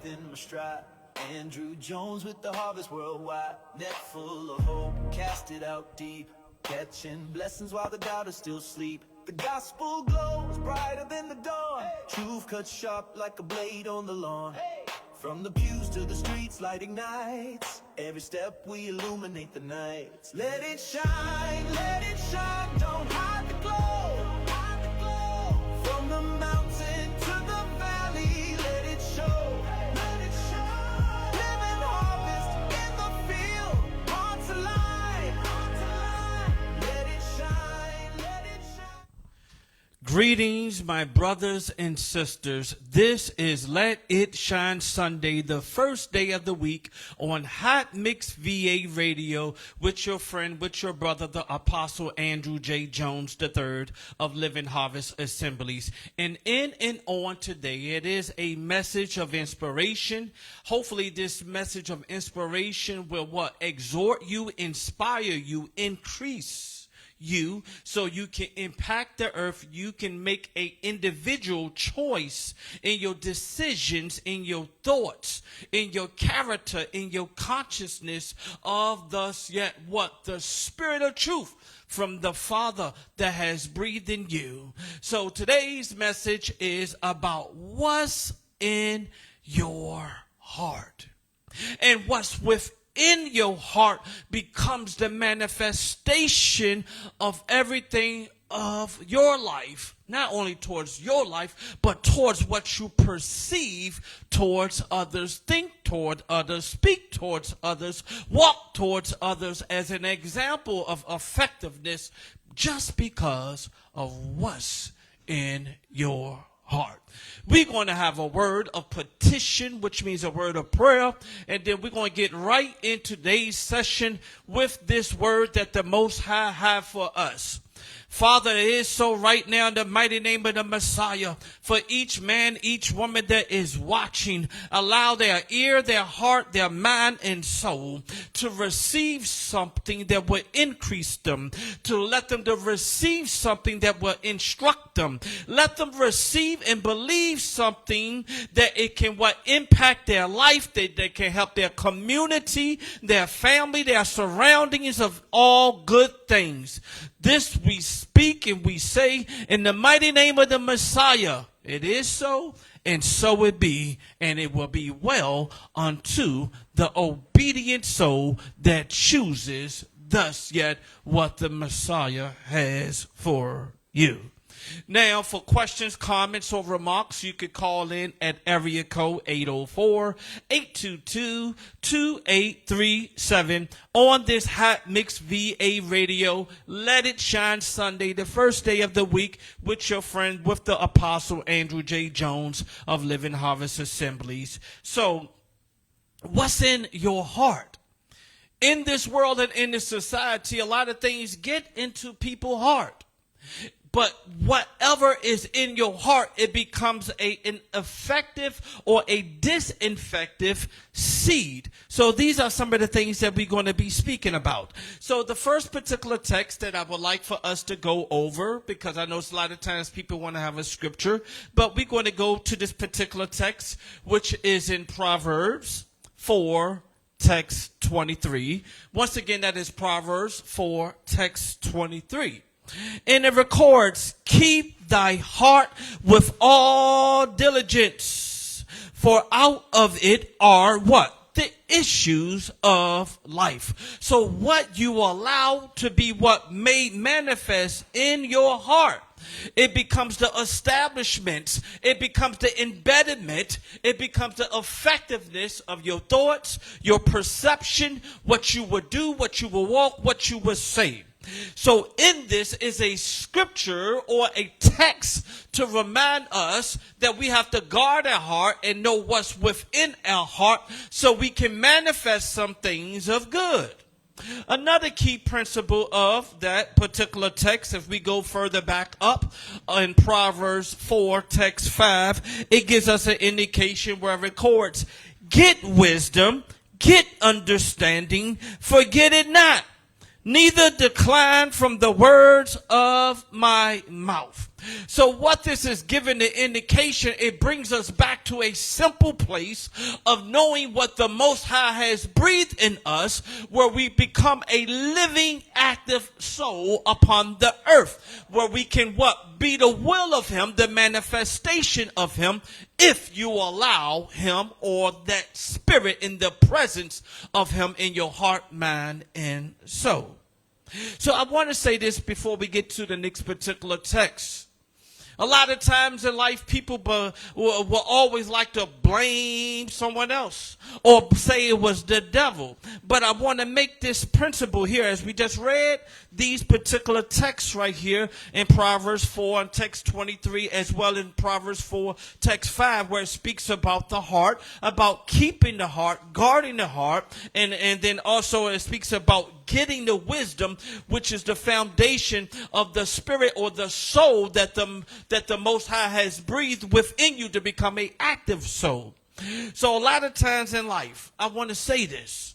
in my stride. Andrew Jones with the harvest worldwide. Net full of hope, cast it out deep. Catching blessings while the doubters still sleep. The gospel glows brighter than the dawn. Truth cuts sharp like a blade on the lawn. From the pews to the streets, light ignites. Every step we illuminate the nights. Let it shine, don't hide the glow. From the mountain to the valley, let it show. Living harvest in the field, hearts alive. Let it shine, let it shine. Greetings, my brothers and sisters. This is Let It Shine Sunday, the first day of the week on Hot Mix VA Radio with your friend, with your brother, the Apostle Andrew J. Jones III of Living Harvest Assemblies. And in and on today, it is a message of inspiration. Hopefully this message of inspiration will exhort you, inspire you, increase you, so you can impact the earth. You can make an individual choice in your decisions, in your thoughts, in your character, in your consciousness of the Spirit of truth from the Father that has breathed in you. So today's message is about what's in your heart. And what's within your heart becomes the manifestation of everything of your life, not only towards your life, but towards what you perceive towards others, think toward others, speak towards others, walk towards others as an example of effectiveness, just because of what's in your heart. We're going to have a word of petition, which means a word of prayer, and then we're going to get right into today's session with this word that the Most High have for us. Father, it is so right now in the mighty name of the Messiah, for each man, each woman that is watching, allow their ear, their heart, their mind, and soul to receive something that will increase them, to let them to receive something that will instruct them. Let them receive and believe something that it can impact their life, that can help their community, their family, their surroundings of all good things. This we speak and we say in the mighty name of the Messiah. It is so, and so it be, and it will be well unto the obedient soul that chooses thus yet what the Messiah has for you. Now, for questions, comments, or remarks, you could call in at area code 804-822-2837 on this Hot Mix VA Radio. Let It Shine Sunday, the first day of the week, with your friend, with the Apostle Andrew J. Jones of Living Harvest Assemblies. So, what's in your heart? In this world and in this society, a lot of things get into people's heart. But whatever is in your heart, it becomes an effective or a disinfective seed. So these are some of the things that we're going to be speaking about. So the first particular text that I would like for us to go over, because I know a lot of times people want to have a scripture, but we're going to go to this particular text, which is in Proverbs 4, text 23. Once again, that is Proverbs 4, text 23. And it records, keep thy heart with all diligence, for out of it are what? The issues of life. So what you allow to be what may manifest in your heart, it becomes the establishment, it becomes the embedment, it becomes the effectiveness of your thoughts, your perception, what you would do, what you will walk, what you will say. So in this is a scripture or a text to remind us that we have to guard our heart and know what's within our heart so we can manifest some things of good. Another key principle of that particular text, if we go further back up in Proverbs 4, text 5, it gives us an indication where it records, get wisdom, get understanding, forget it not. Neither decline from the words of my mouth. So what this is giving the indication, it brings us back to a simple place of knowing what the Most High has breathed in us, where we become a living, active soul upon the earth, where we can what? Be the will of him, the manifestation of him, if you allow him, or that spirit in the presence of him in your heart, mind, and soul. So I want to say this before we get to the next particular text. A lot of times in life, people will always like to blame someone else or say it was the devil. But I want to make this principle here, as we just read these particular texts right here in Proverbs 4 and text 23, as well in Proverbs 4, text 5, where it speaks about the heart, about keeping the heart, guarding the heart, and then also it speaks about getting the wisdom, which is the foundation of the spirit or the soul that the Most High has breathed within you to become an active soul. So a lot of times in life, I want to say this.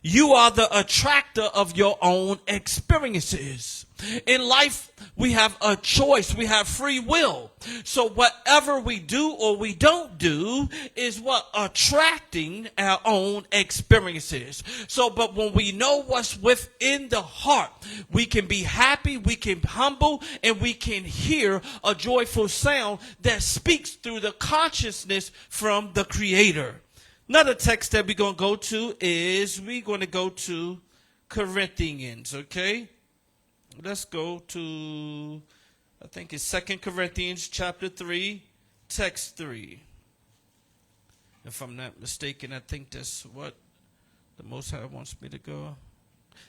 You are the attractor of your own experiences. In life, we have a choice. We have free will. So whatever we do or we don't do is what? Attracting our own experiences. So, but when we know what's within the heart, we can be happy, we can humble, and we can hear a joyful sound that speaks through the consciousness from the Creator. Another text that we're going to go to is we're going to go to Corinthians, okay? Let's go to, I think it's 2 Corinthians chapter 3, text 3. If I'm not mistaken, I think that's what the Most High wants me to go.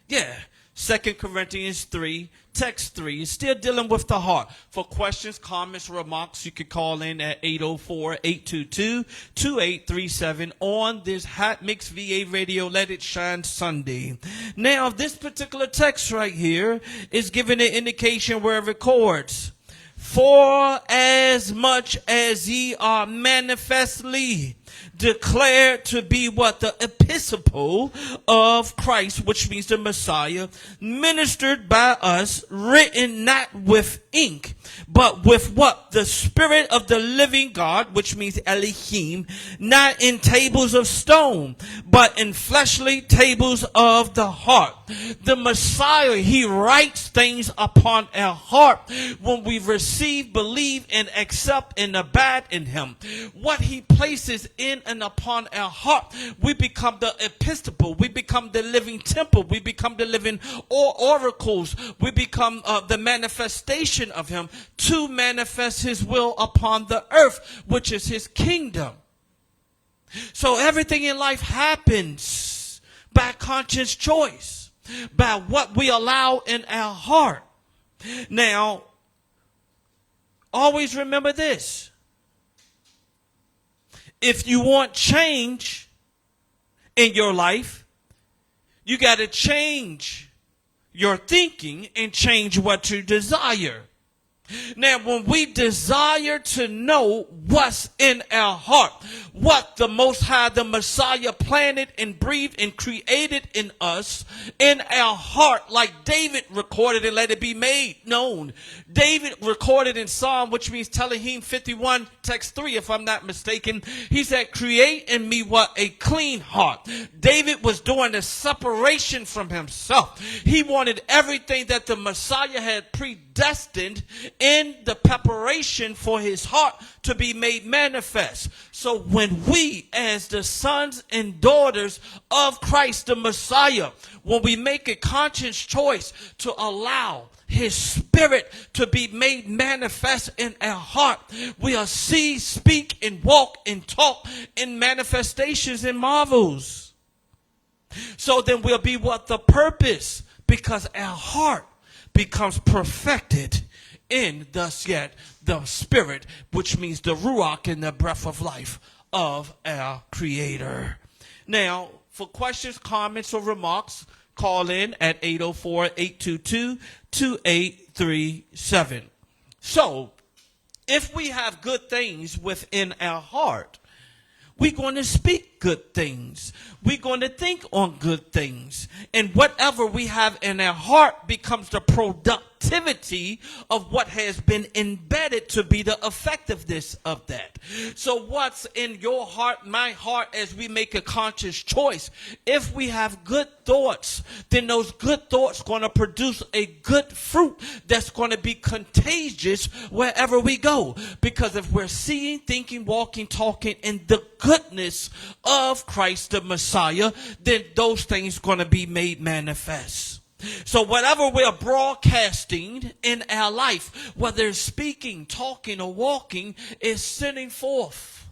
Yeah, 2 Corinthians 3, text 3. Is still dealing with the heart. For questions, comments, remarks, you can call in at 804-822-2837 on this Hot Mix VA Radio Let It Shine Sunday. Now, this particular text right here is giving an indication where it records, for as much as ye are manifestly declared to be what? The epistle of Christ, which means the Messiah, ministered by us, written not with ink, but with what? The Spirit of the living God, which means Elohim, not in tables of stone, but in fleshly tables of the heart. The Messiah, he writes things upon our heart when we receive, believe, and accept and abide in him. What he places in and upon our heart, we become the epistle, we become the living temple, we become the living oracles, we become the manifestation of him to manifest his will upon the earth, which is his kingdom. So everything in life happens by conscious choice, by what we allow in our heart. Now, always remember this. If you want change in your life, you got to change your thinking and change what you desire. Now, when we desire to know what's in our heart, what the Most High, the Messiah, planted and breathed and created in us, in our heart, like David recorded and let it be made known. David recorded in Psalm, which means Telehim 51, text 3, if I'm not mistaken. He said, create in me what? A clean heart. David was doing a separation from himself. He wanted everything that the Messiah had predestined in the preparation for his heart to be made manifest. So when we, as the sons and daughters of Christ the Messiah, when we make a conscious choice to allow his spirit to be made manifest in our heart, we'll see, speak, and walk and talk in manifestations and marvels. So then we'll be what? The purpose, because our heart becomes perfected in thus yet the spirit, which means the ruach and the breath of life of our Creator. Now, for questions, comments, or remarks, call in at 804-822-2837. So, if we have good things within our heart, we're going to speak good things. We're going to think on good things. And whatever we have in our heart becomes the productivity of what has been embedded to be the effectiveness of that. So what's in your heart, my heart, as we make a conscious choice? If we have good thoughts, then those good thoughts going to produce a good fruit that's going to be contagious wherever we go. Because if we're seeing, thinking, walking, talking in the goodness of Christ the Messiah, then those things going to be made manifest. So whatever we're broadcasting in our life, whether it's speaking, talking, or walking, is sending forth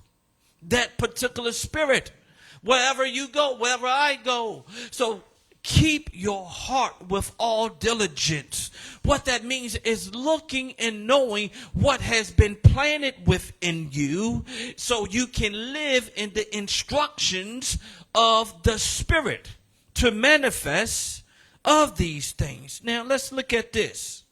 that particular spirit. Wherever you go, wherever I go. So keep your heart with all diligence. What that means is looking and knowing what has been planted within you so you can live in the instructions of the Spirit to manifest of these things. Now let's look at this.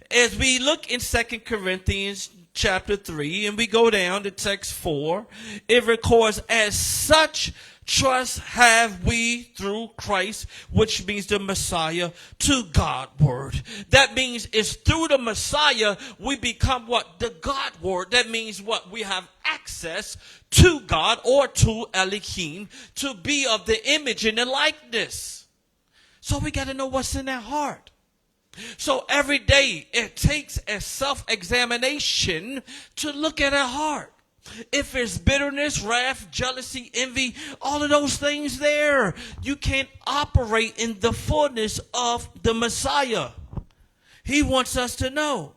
As we look in 2 Corinthians chapter 3 and we go down to text 4, it records, as such trust have we through Christ, which means the Messiah, to God word. That means it's through the Messiah we become what? The God word. That means what? We have access to God or to Elohim to be of the image and the likeness. So we got to know what's in our heart. So every day it takes a self-examination to look at our heart. If it's bitterness, wrath, jealousy, envy, all of those things there, you can't operate in the fullness of the Messiah. He wants us to know.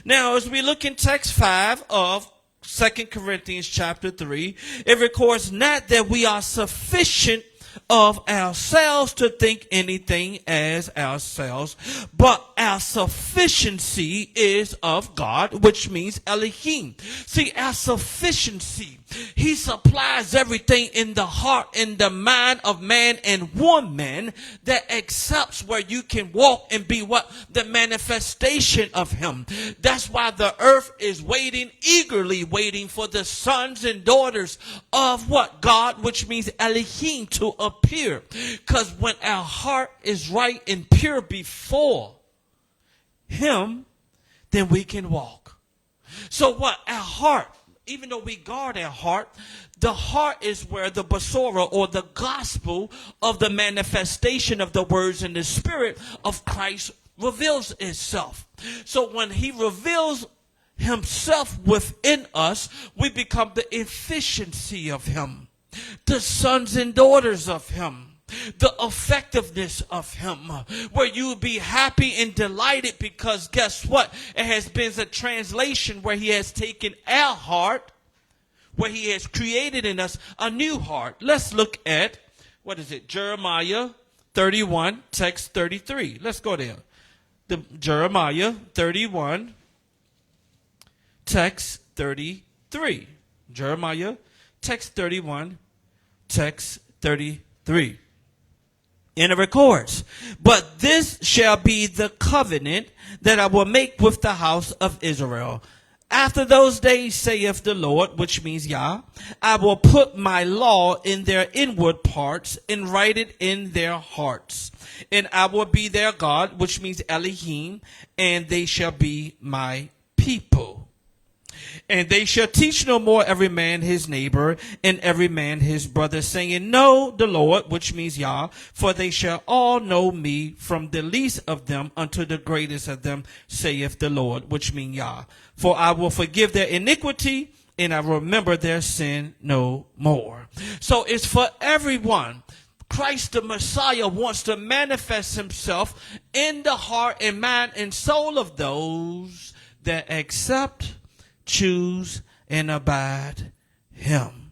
Now, as we look in text 5 of 2 Corinthians chapter 3, it records, not that we are sufficient of ourselves to think anything as ourselves, but our sufficiency is of God, which means Elohim. See, our sufficiency, he supplies everything in the heart, in the mind of man and woman that accepts where you can walk and be what? The manifestation of him. That's why the earth is waiting, eagerly waiting for the sons and daughters of what? God, which means Elohim, to appear. Because when our heart is right and pure before him, then we can walk. So what? Our heart, even though we guard our heart, the heart is where the basora, or the gospel of the manifestation of the words in the spirit of Christ reveals itself. So when he reveals himself within us, we become the efficiency of him, the sons and daughters of him, the effectiveness of him, where you will be happy and delighted because guess what? It has been a translation where he has taken our heart, where he has created in us a new heart. Let's look at, what is it? Jeremiah 31, text 33. Let's go there. Jeremiah 31, text 33. Jeremiah, text 31, text 33. And it records, but this shall be the covenant that I will make with the house of Israel. After those days, saith the Lord, which means Yah, I will put my law in their inward parts and write it in their hearts. And I will be their God, which means Elohim, and they shall be my people. And they shall teach no more every man his neighbor and every man his brother, saying, know the Lord, which means Yah, for they shall all know me, from the least of them unto the greatest of them, saith the Lord, which means Yah. For I will forgive their iniquity, and I will remember their sin no more. So it's for everyone. Christ the Messiah wants to manifest himself in the heart and mind and soul of those that accept, choose, and abide him.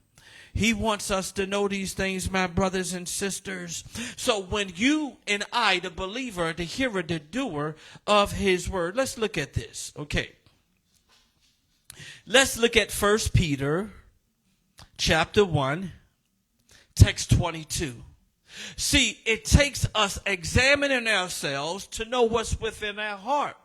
He wants us to know these things, my brothers and sisters. So when you and I, the believer, the hearer, the doer of his word, let's look at this. Okay. Let's look at 1 Peter chapter 1, text 22. See, it takes us examining ourselves to know what's within our heart.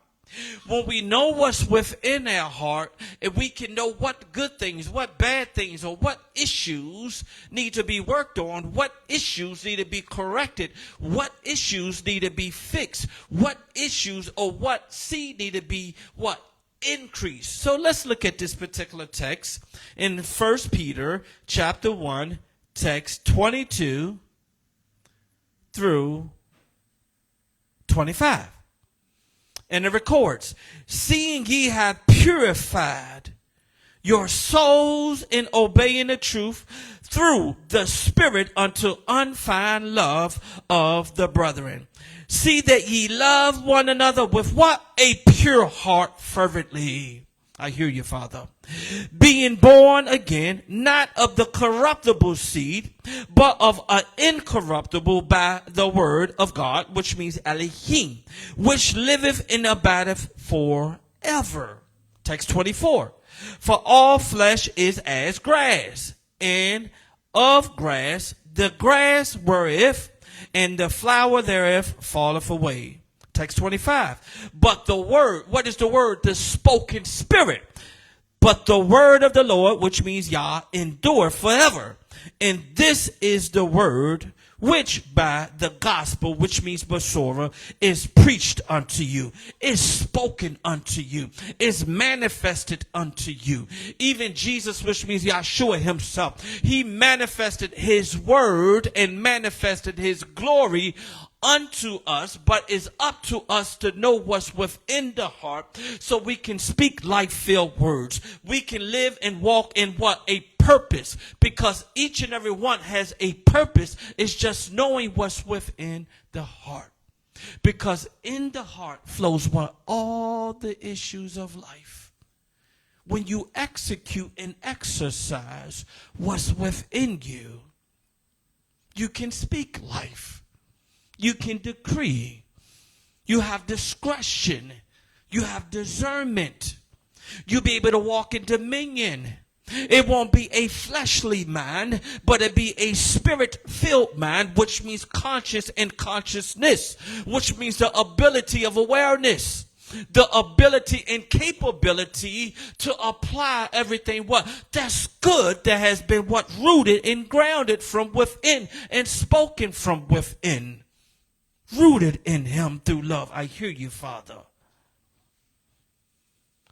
When we know what's within our heart, and we can know what good things, what bad things, or what issues need to be worked on, what issues need to be corrected, what issues need to be fixed, what issues or what seed need to be what? Increased. So let's look at this particular text in 1 Peter chapter 1, text 22 through 25. And it records, seeing ye have purified your souls in obeying the truth through the Spirit unto unfeigned love of the brethren. See that ye love one another with what? A pure heart fervently. I hear you, Father. Being born again, not of the corruptible seed, but of an incorruptible by the word of God, which means Elohim, which liveth and abideth forever. Text 24. For all flesh is as grass, and of grass the grass wherewith, and the flower thereof falleth away. Text 25. But the word, what is the word? The spoken spirit. But the word of the Lord, which means Yah, endure forever. And this is the word which by the gospel, which means Basora, is preached unto you, is spoken unto you, is manifested unto you. Even Jesus, which means Yahshua himself, he manifested his word and manifested his glory unto us, but is up to us to know what's within the heart so we can speak life-filled words. We can live and walk in what? A purpose, because each and every one has a purpose. It's just knowing what's within the heart, because in the heart flows what? All the issues of life. When you execute and exercise what's within you, you can speak life. You can decree. You have discretion. You have discernment. You'll be able to walk in dominion. It won't be a fleshly mind, but it be a spirit-filled mind, which means conscious and consciousness, which means the ability of awareness, the ability and capability to apply everything what? That's good, that has been what? Rooted and grounded from within and spoken from within. Rooted in him through love. I hear you, Father.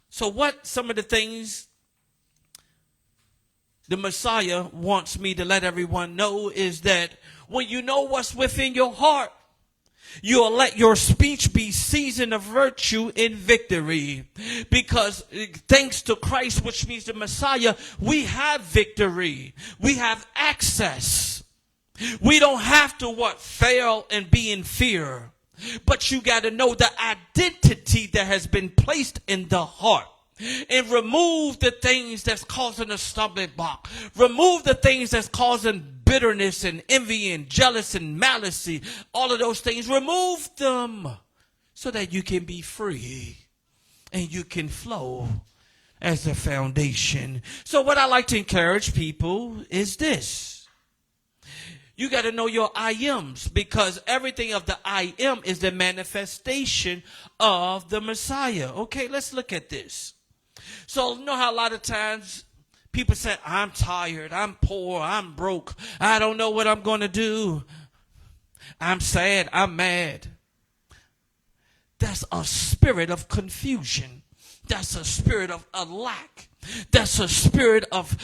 So what some of the things the Messiah wants me to let everyone know is that when you know what's within your heart, you'll let your speech be seasoned of virtue in victory. Because thanks to Christ, which means the Messiah, we have victory. We have access. We don't have to what? Fail and be in fear. But you got to know the identity that has been placed in the heart. And remove the things that's causing a stumbling block. Remove the things that's causing bitterness and envy and jealousy and malice. All of those things. Remove them so that you can be free and you can flow as a foundation. So what I like to encourage people is this. You got to know your I ams, because everything of the I am is the manifestation of the Messiah. Okay, let's look at this. So you know how a lot of times people say, I'm tired, I'm poor, I'm broke, I don't know what I'm going to do, I'm sad, I'm mad. That's a spirit of confusion. That's a spirit of a lack. That's a spirit of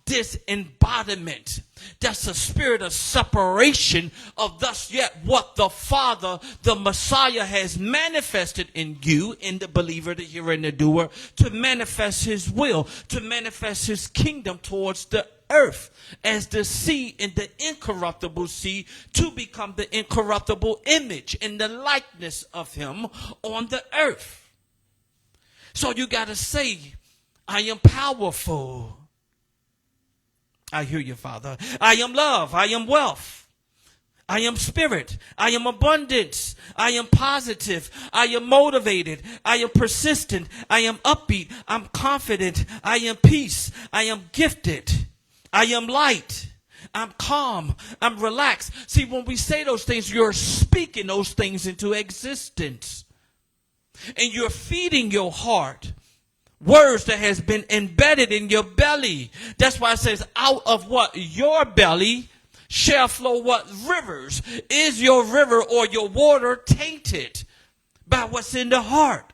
disembodiment. That's a spirit of separation of thus yet what the Father, the Messiah, has manifested in you, in the believer, the hearer, and the doer, to manifest his will, to manifest his kingdom towards the earth as the seed in the incorruptible seed, to become the incorruptible image and the likeness of him on the earth. So you got to say, I am powerful. I hear you, Father. I am love. I am wealth. I am spirit. I am abundance. I am positive. I am motivated. I am persistent. I am upbeat. I'm confident. I am peace. I am gifted. I am light. I'm calm. I'm relaxed. See, when we say those things, you're speaking those things into existence. and you're feeding your heart words that has been embedded in your belly. That's why it says, out of what? Your belly shall flow what? Rivers. Is your river or your water tainted by what's in the heart?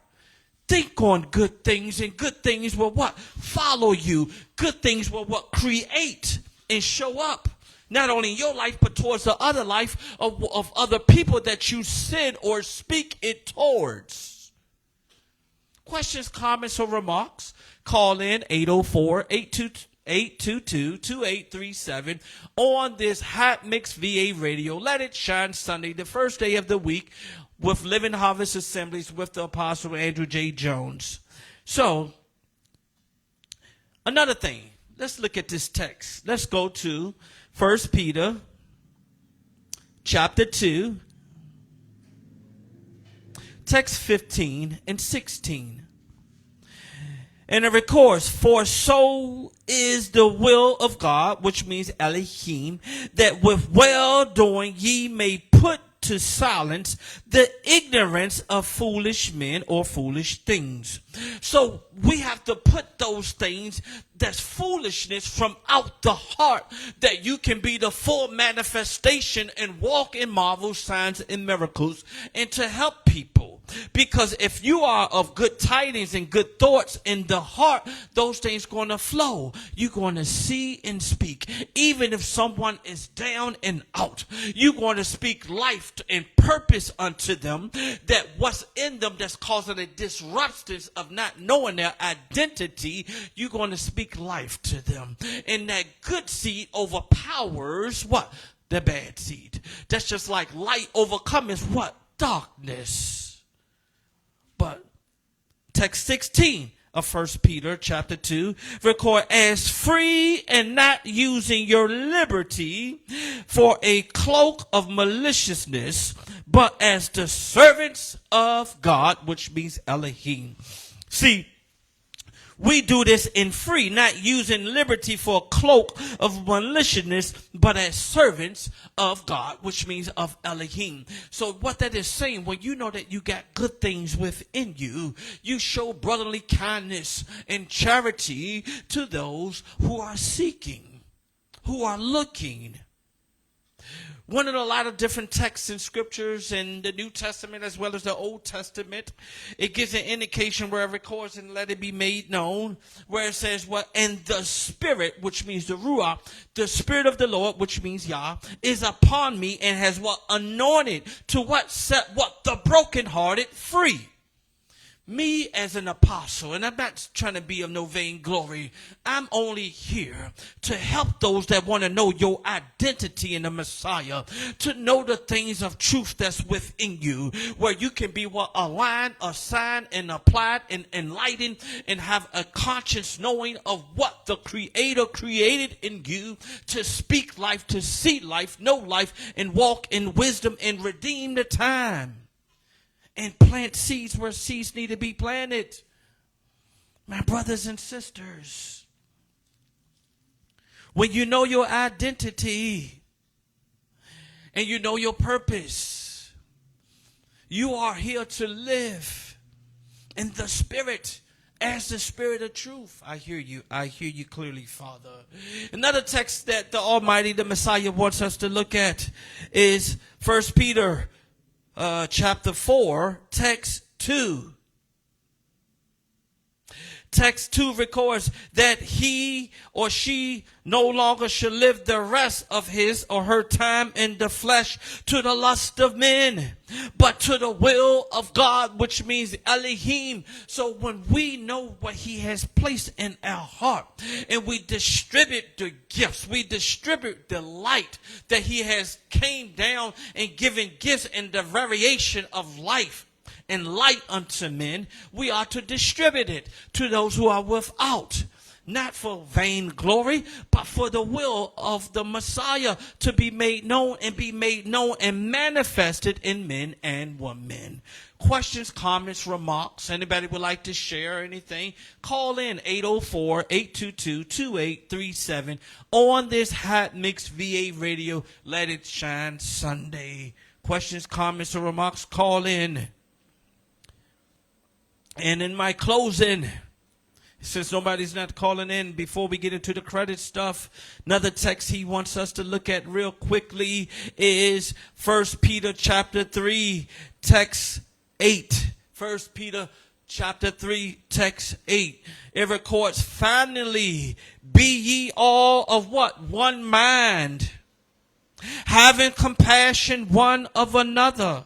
Think on good things, and good things will what? Follow you. Good things will what? Create and show up. Not only in your life, but towards the other life of other people that you sin or speak it towards. Questions, comments, or remarks? Call in 804-822-2837 on this Hot Mix VA Radio. Let it shine Sunday, the first day of the week, with Living Harvest Assemblies with the Apostle Andrew J. Jones. So, another thing. Let's look at this text. Let's go to 1 Peter chapter 2. Text 15 and 16. And it records, for so is the will of God, which means Elohim, that with well-doing ye may put to silence the ignorance of foolish men or foolish things. So we have to put those things that's foolishness from out the heart, that you can be the full manifestation and walk in marvels, signs, and miracles, and to help people. Because if you are of good tidings and good thoughts in the heart, those things going to flow. You're going to see and speak. Even if someone is down and out, you're going to speak life and purpose unto them, that what's in them that's causing a disruption of not knowing their identity, you're going to speak life to them. And that good seed overpowers what? The bad seed. That's just like light overcomes what? Darkness. But text 16 of 1 Peter chapter 2 record, as free and not using your liberty for a cloak of maliciousness, but as the servants of God, which means Elohim. See, we do this in free, not using liberty for a cloak of maliciousness, but as servants of God, which means of Elohim. So what that is saying, when you know that you got good things within you, you show brotherly kindness and charity to those who are seeking, who are looking. One of a lot of different texts and scriptures in the New Testament as well as the Old Testament, it gives an indication where it records and let it be made known, where it says what? And the Spirit, which means the Ruach, the Spirit of the Lord, which means Yah, is upon me and has what? Anointed to what? Set what? The brokenhearted free. Me as an apostle, and I'm not trying to be of no vain glory, I'm only here to help those that want to know your identity in the Messiah, to know the things of truth that's within you, where you can be what? Aligned, assigned, and applied, and enlightened, and have a conscious knowing of what the Creator created in you, to speak life, to see life, know life, and walk in wisdom, and redeem the time. And plant seeds where seeds need to be planted. My brothers and sisters, when you know your identity and you know your purpose, you are here to live in the Spirit as the Spirit of truth. I hear you. I hear you clearly, Father. Another text that the Almighty, the Messiah, wants us to look at is 1 Peter chapter 4, text 2. Text 2 records that he or she no longer should live the rest of his or her time in the flesh to the lust of men, but to the will of God, which means Elohim. So when we know what he has placed in our heart, and we distribute the gifts, we distribute the light that he has came down and given gifts in the variation of life and light unto men, we are to distribute it to those who are without, not for vain glory, but for the will of the Messiah to be made known and manifested in men and women. Questions, comments, remarks? Anybody would like to share anything? Call in 804-822-2837 on this Hot Mix VA Radio. Let it shine Sunday. Questions, comments, or remarks? Call in. And in my closing, since nobody's not calling in before we get into the credit stuff, another text he wants us to look at real quickly is 1 Peter chapter 3, text 8. 1 Peter chapter 3, text 8. It records, finally, be ye all of what? One mind, having compassion one of another.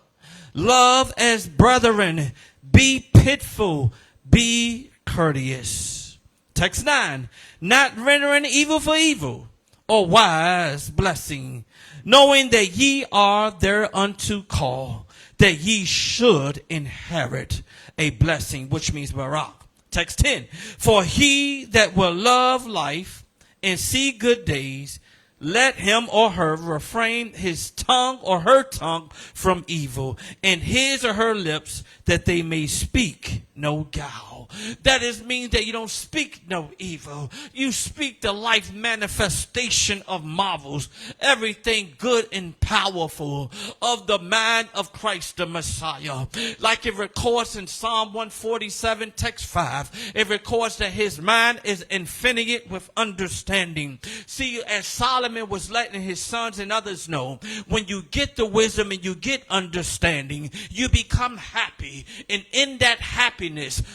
Love as brethren. Be pitiful. Be courteous. Text 9. Not rendering evil for evil, or wise blessing, knowing that ye are thereunto called, that ye should inherit a blessing, which means barak. Text 10. For he that will love life and see good days, let him or her refrain his tongue or her tongue from evil, and his or her lips that they may speak no guile. That is means that you don't speak no evil. You speak the life manifestation of marvels, everything good and powerful of the mind of Christ the Messiah. Like it records in Psalm 147, text 5, it records that his mind is infinite with understanding. See, as Solomon was letting his sons and others know, when you get the wisdom and you get understanding, you become happy. And in that happiness,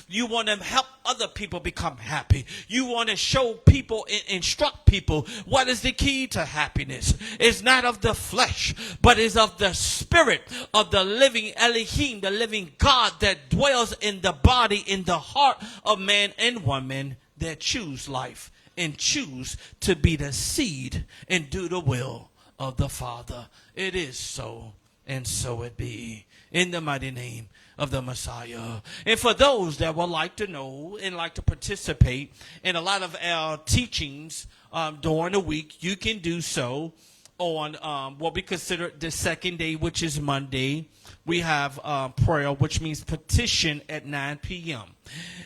you want to help other people become happy. You want to show people and instruct people what is the key to happiness. It's not of the flesh, but is of the spirit of the living Elohim, the living God that dwells in the body, in the heart of man and woman that choose life and choose to be the seed and do the will of the Father. It is so, and so it be. In the mighty name of the Messiah. And for those that would like to know and like to participate in a lot of our teachings during the week, you can do so on what we consider the second day, which is Monday. We have prayer, which means petition at 9 p.m.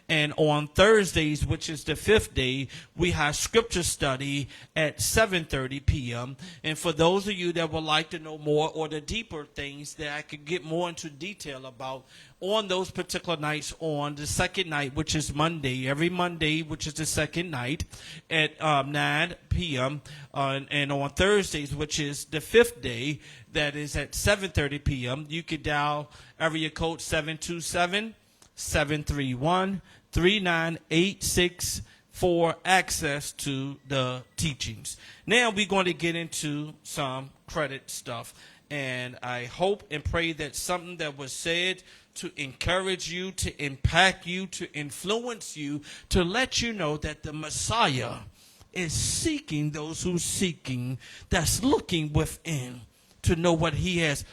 And on Thursdays, which is the fifth day, we have scripture study at 7:30 p.m. And for those of you that would like to know more or the deeper things that I could get more into detail about on those particular nights, on the second night, which is Monday, every Monday, which is the second night at 9 p.m. And on Thursdays, which is the fifth day, that is at 7:30 p.m., you could dial area code 727-731-3986 for access to the teachings. Now we're going to get into some credit stuff. And I hope and pray that something that was said to encourage you, to impact you, to influence you, to let you know that the Messiah is seeking those who seeking, that's looking within to know what he has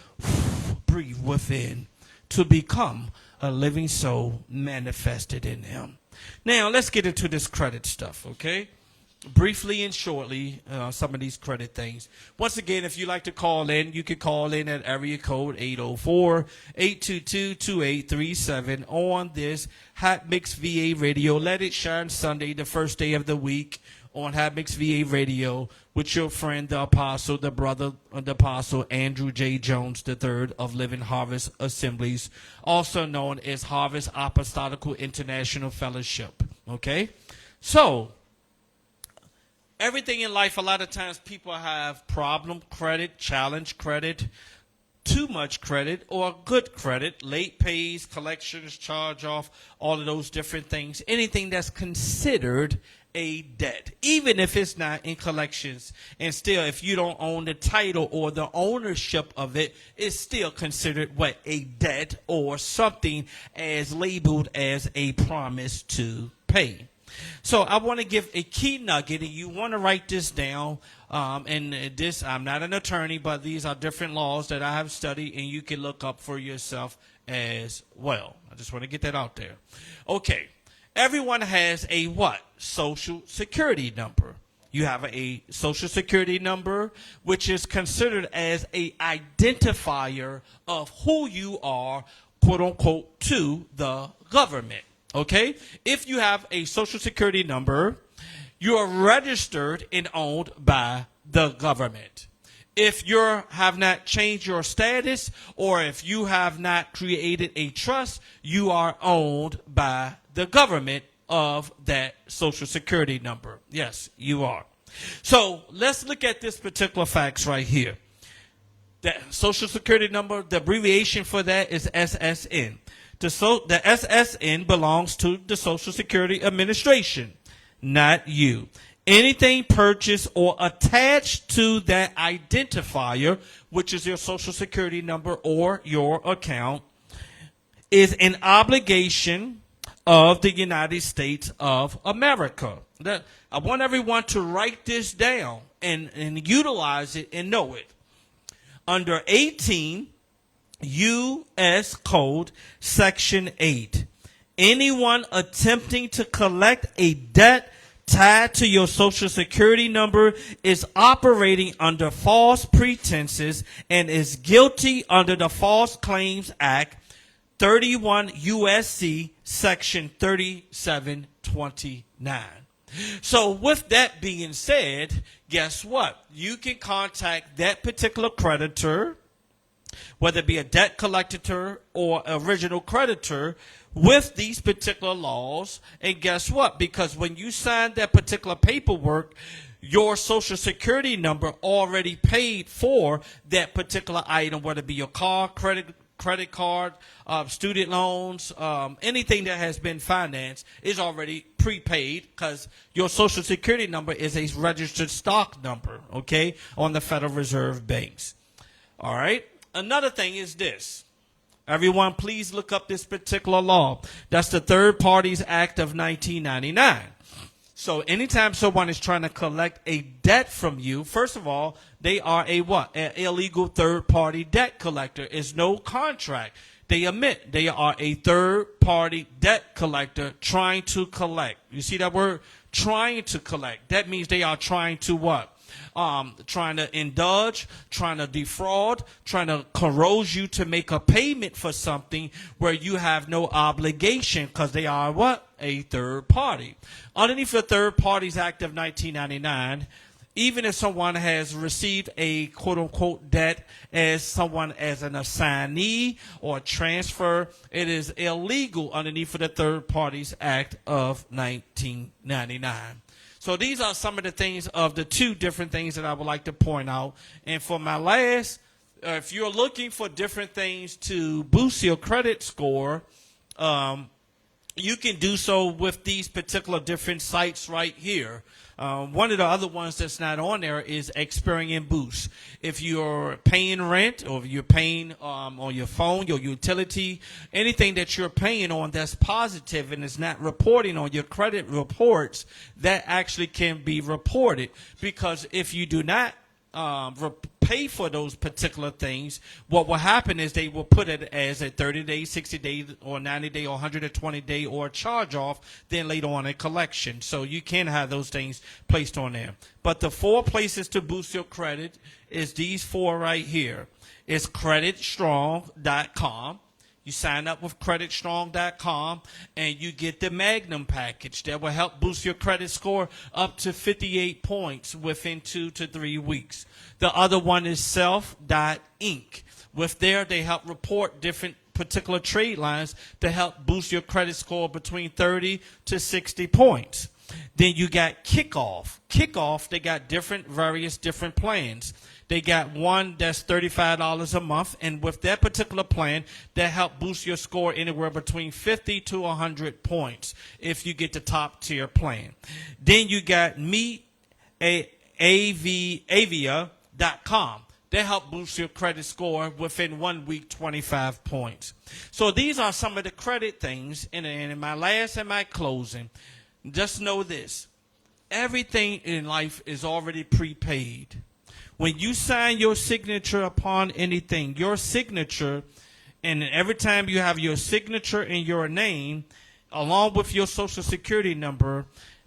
breathed within to become a living soul manifested in him. Now, let's get into this credit stuff, okay? Briefly and shortly, some of these credit things. Once again, if you'd like to call in, you can call in at area code 804-822-2837 on this Hot Mix VA Radio. Let It Shine Sunday, the first day of the week on Hot Mix VA Radio with your friend, the apostle, the brother of the apostle, Andrew J. Jones III of Living Harvest Assemblies, also known as Harvest Apostolical International Fellowship. Okay? So, everything in life, a lot of times people have problem credit, challenge credit, too much credit, or good credit, late pays, collections, charge off, all of those different things. Anything that's considered a debt, even if it's not in collections, and still if you don't own the title or the ownership of it, it's still considered what? A debt, or something as labeled as a promise to pay. So I want to give a key nugget, and you want to write this down. And this, I'm not an attorney, but these are different laws that I have studied, and you can look up for yourself as well. I just want to get that out there. Okay. Everyone has a what? Social security number. You have a social security number, which is considered as a identifier of who you are, quote unquote, to the government. Okay? If you have a social security number, you are registered and owned by the government. If you have not changed your status, or if you have not created a trust, you are owned by the government of that Social Security number. Yes, you are. So let's look at this particular facts right here. The Social Security number, the abbreviation for that is SSN. The SSN belongs to the Social Security Administration, not you. Anything purchased or attached to that identifier, which is your Social Security number or your account, is an obligation of the United States of America. I want everyone to write this down and utilize it and know it. Under 18 U.S. Code Section 8, anyone attempting to collect a debt tied to your Social Security number is operating under false pretenses and is guilty under the False Claims Act, 31 U.S.C. Section 3729. So with that being said, guess what? You can contact that particular creditor, whether it be a debt collector or original creditor, with these particular laws. And guess what? Because when you sign that particular paperwork, your Social Security number already paid for that particular item, whether it be your car, credit card, student loans, anything that has been financed is already prepaid, because your Social Security number is a registered stock number, okay, on the Federal Reserve banks. All right. Another thing is this. Everyone, please look up this particular law. That's the Third Parties Act of 1999. So anytime someone is trying to collect a debt from you, first of all, they are a what? An illegal third-party debt collector. It's no contract. They admit they are a third-party debt collector trying to collect. You see that word? Trying to collect. That means they are trying to what? Trying to indulge, trying to defraud, trying to corrode you to make a payment for something where you have no obligation, because they are what? A third party. Underneath the Third Parties Act of 1999, even if someone has received a quote-unquote debt as an assignee or transfer, it is illegal underneath the Third Parties Act of 1999. So these are some of the things of the two different things that I would like to point out. And for my last, if you're looking for different things to boost your credit score, you can do so with these particular different sites right here. One of the other ones that's not on there is Experian Boost. If you're paying rent, or if you're paying on your phone, your utility, anything that you're paying on that's positive and is not reporting on your credit reports, that actually can be reported. Because if you do not pay for those particular things, what will happen is they will put it as a 30-day, 60-day, or 90-day, or 120-day, or a charge-off, then later on a collection. So you can have those things placed on there. But the 4 places to boost your credit is these 4 right here. It's creditstrong.com. You sign up with creditstrong.com and you get the Magnum package that will help boost your credit score up to 58 points within 2 to 3 weeks. The other one is self.inc. With there, they help report different particular trade lines to help boost your credit score between 30 to 60 points. Then you got Kickoff. Kickoff, they got various different plans. They got one that's $35 a month, and with that particular plan, that help boost your score anywhere between 50 to 100 points if you get the top tier plan. Then you got Avia.com. They help boost your credit score within 1 week, 25 points. So these are some of the credit things. And in my last and my closing, just know this. Everything in life is already prepaid. When you sign your signature upon anything, your signature, and every time you have your signature and your name, along with your Social Security number,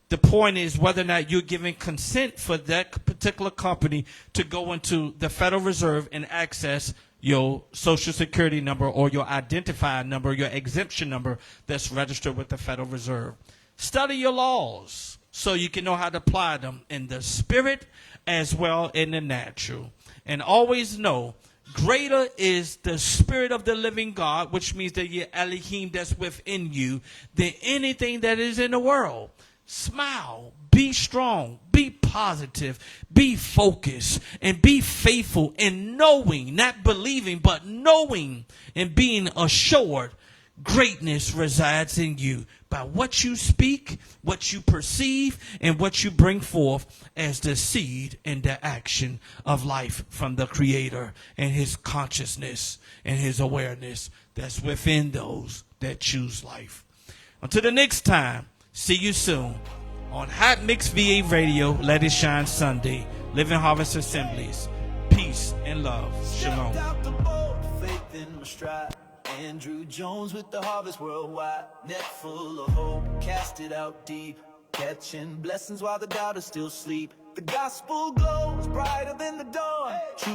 the point is whether or not you're giving consent for that particular company to go into the Federal Reserve and access your Social Security number or your identifier number, your exemption number that's registered with the Federal Reserve. Study your laws so you can know how to apply them in the spirit as well in the natural. And always know, greater is the Spirit of the living God, which means that your Elohim that's within you, than anything that is in the world. Smile, be strong, be positive, be focused, and be faithful in knowing, not believing, but knowing and being assured greatness resides in you by what you speak, what you perceive, and what you bring forth as the seed and the action of life from the Creator and his consciousness and his awareness that's within those that choose life. Until the next time, see you soon on Hot Mix VA Radio, Let It Shine Sunday, Living Harvest Assemblies. Peace and love. Shalom. Stepped out the boat, faith in my stride. Andrew Jones with the harvest worldwide. Net full of hope, cast it out deep. Catching blessings while the doubters still sleep. The gospel glows brighter than the dawn. True